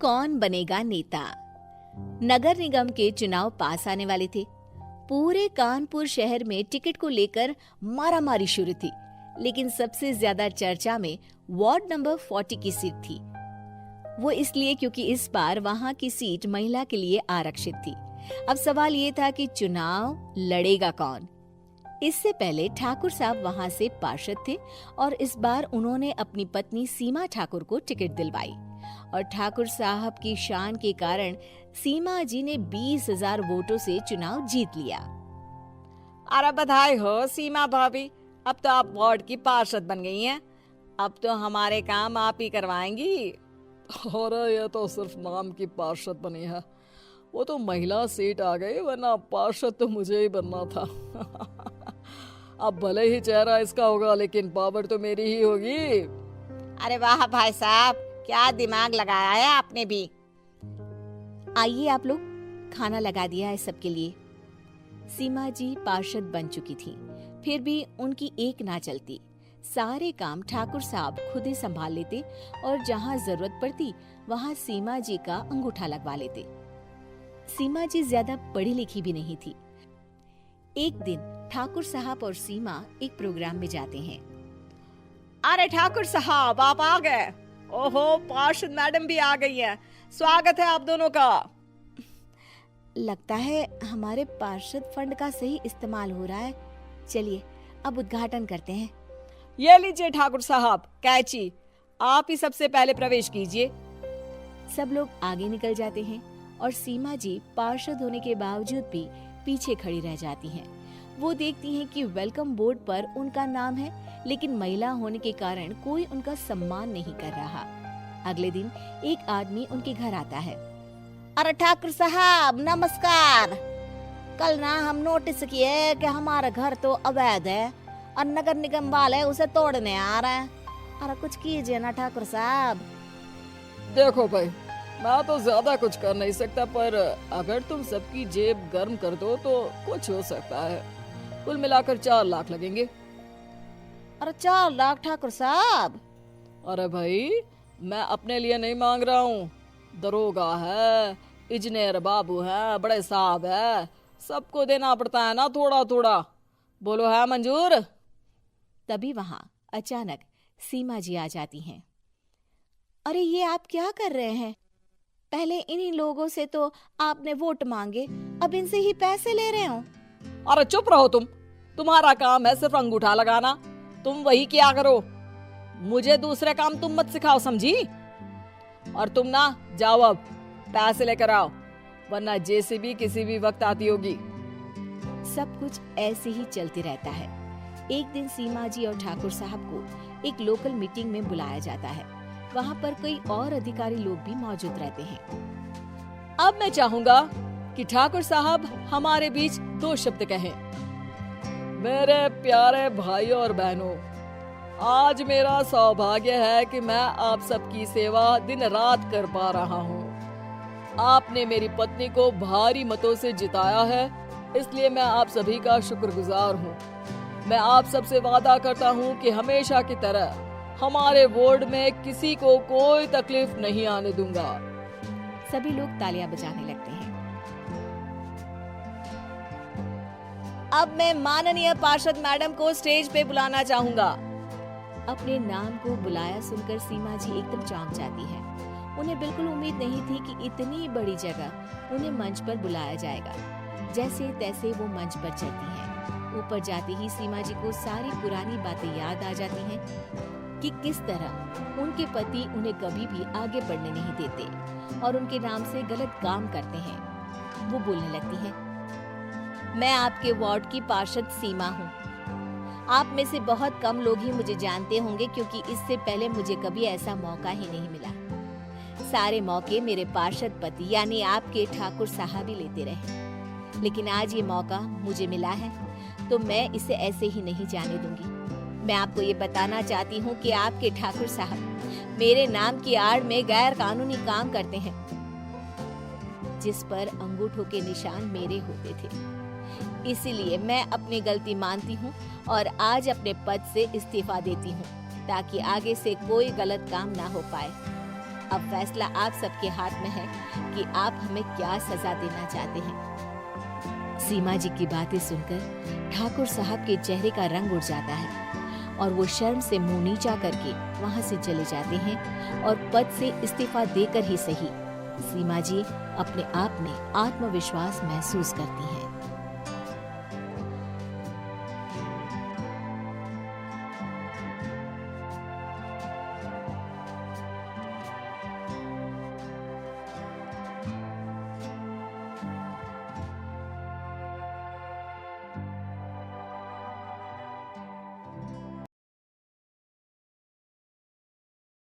कौन बनेगा नेता। नगर निगम के चुनाव पास आने वाले थे। पूरे कानपुर शहर में टिकट को लेकर मारामारी शुरू थी, लेकिन सबसे ज्यादा चर्चा में वार्ड नंबर 40 की सीट थी। वो इसलिए क्योंकि इस बार वहां की सीट महिला के लिए आरक्षित थी। अब सवाल ये था कि चुनाव लड़ेगा कौन। इससे पहले ठाकुर साहब वहां से पार्षद थे और इस बार उन्होंने अपनी पत्नी सीमा ठाकुर को टिकट दिलवाई और ठाकुर साहब की शान के कारण सीमा जी ने 20,000 वोटों से चुनाव जीत लिया। अरे बधाई हो सीमा भाभी, अब तो आप वार्ड की पार्षद बन गई हैं। अब तो हमारे काम आप ही करवाएंगी। अरे ये तो सिर्फ नाम की पार्षद बनी है, वो तो महिला सीट आ गई, वरना पार्षद तो मुझे ही बनना था। अब भले ही चेहरा इसका होगा, लेकिन पावर तो मेरी ही होगी। अरे वाह भाई साहब, क्या दिमाग लगाया है आपने भी। आइए आप लोग, खाना लगा दिया है सबके लिए। सीमा जी पार्षद बन चुकी थी, फिर भी उनकी एक ना चलती। सारे काम ठाकुर साहब खुद ही संभाल लेते और जहाँ जरूरत पड़ती वहाँ सीमा जी का अंगूठा लगवा लेते। सीमा जी ज्यादा पढ़ी लिखी भी नहीं थी। एक दिन ठाकुर साहब और सीमा एक प्रोग्राम में जाते हैं। अरे ठाकुर साहब आप आ गए। ओहो, पार्षद मैडम भी आ गई है। स्वागत है आप दोनों का। लगता है हमारे पार्षद फंड का सही इस्तेमाल हो रहा है। चलिए अब उद्घाटन करते हैं। ये लीजिए ठाकुर साहब कैची, आप ही सबसे पहले प्रवेश कीजिए। सब लोग आगे निकल जाते हैं और सीमा जी पार्षद होने के बावजूद भी पीछे खड़ी रह जाती हैं। वो देखती हैं कि वेलकम बोर्ड पर उनका नाम है, लेकिन महिला होने के कारण कोई उनका सम्मान नहीं कर रहा। अगले दिन एक आदमी उनके घर आता है। अरे ठाकुर साहब नमस्कार। कल ना हम नोटिस किए कि हमारा घर तो अवैध है और नगर निगम वाले उसे तोड़ने आ रहे हैं। अरे कुछ कीजिए ना ठाकुर साहब। देखो भाई, मैं तो ज्यादा कुछ कर नहीं सकता, पर अगर तुम सबकी जेब गर्म कर दो तो कुछ हो सकता है। कुल मिलाकर 4 लाख लगेंगे। अरे 4 लाख ठाकुर साहब? अरे भाई, मैं अपने लिए नहीं मांग रहा हूँ। दरोगा है, इंजीनियर बाबू है, बड़े साहब है, सबको देना पड़ता है ना थोड़ा थोड़ा। बोलो है मंजूर? तभी वहाँ अचानक सीमा जी आ जाती हैं। अरे ये आप क्या कर रहे हैं? पहले इन्हीं लोगों से तो आपने वोट मांगे, अब इनसे ही पैसे ले रहे हो। अरे चुप रहो तुम, तुम्हारा काम है सिर्फ अंगूठा लगाना, तुम वही किया करो। मुझे दूसरे काम तुम मत सिखाओ, समझी? और तुम ना जाओ, अब पैसे लेकर आओ, वरना जेसीबी किसी भी वक्त आती होगी। सब कुछ ऐसे ही चलते रहता है। एक दिन सीमा जी और ठाकुर साहब को एक लोकल मीटिंग में बुलाया जाता है। वहाँ पर कई और अधिकारी लोग भी मौजूद रहते हैं। अब मैं चाहूंगा कि ठाकुर साहब हमारे बीच 2 शब्द कहें। मेरे प्यारे भाइयों और बहनों, आज मेरा सौभाग्य है कि मैं आप सबकी सेवा दिन रात कर पा रहा हूँ। आपने मेरी पत्नी को भारी मतों से जिताया है, इसलिए मैं आप सभी का शुक्रगुजार हूँ। मैं आप सबसे वादा करता हूँ कि हमेशा की तरह हमारे वार्ड में किसी को कोई तकलीफ नहीं आने दूंगा। सभी लोग तालियां बजाने लगते हैं। अब मैं माननीय पार्षद मैडम को स्टेज पे बुलाना चाहूंगा। अपने नाम को बुलाया सुनकर सीमा जी एकदम चौंक जाती है। उन्हें बिल्कुल उम्मीद नहीं थी कि इतनी बड़ी जगह उन्हें मंच पर बुलाया जाएगा। जैसे तैसे वो मंच पर चलती हैं। ऊपर जाते ही सीमा जी को सारी पुरानी बातें याद आ जाती हैं कि किस तरह उनके पति उन्हें कभी भी आगे बढ़ने नहीं देते और उनके नाम से गलत काम करते हैं। वो बोलने लगती हैं, मैं आपके वार्ड की पार्षद सीमा हूँ। आप में से बहुत कम लोग ही मुझे जानते होंगे, क्योंकि इससे पहले मुझे कभी ऐसा मौका ही नहीं मिला। सारे मौके मेरे पार्षद पति यानी आपके ठाकुर साहब ही लेते रहे, लेकिन आज ये मौका मुझे मिला है तो मैं इसे ऐसे ही नहीं जाने दूंगी। मैं आपको ये बताना चाहती हूँ कि आपके ठाकुर साहब मेरे नाम की आड़ में गैर कानूनी काम करते हैं, जिस पर अंगूठों के निशान मेरे होते थे। इसीलिए मैं अपनी गलती मानती हूँ और आज अपने पद से इस्तीफा देती हूँ, ताकि आगे से कोई गलत काम ना हो पाए। अब फैसला आप सबके हाथ में है कि आप हमें क्या सजा देना चाहते हैं। सीमा जी की बातें सुनकर ठाकुर साहब के चेहरे का रंग उड़ जाता है और वो शर्म से मुंह नीचा करके वहां से चले जाते हैं और पद से इस्तीफा देकर ही सही सीमा जी अपने आप में आत्मविश्वास महसूस करती हैं।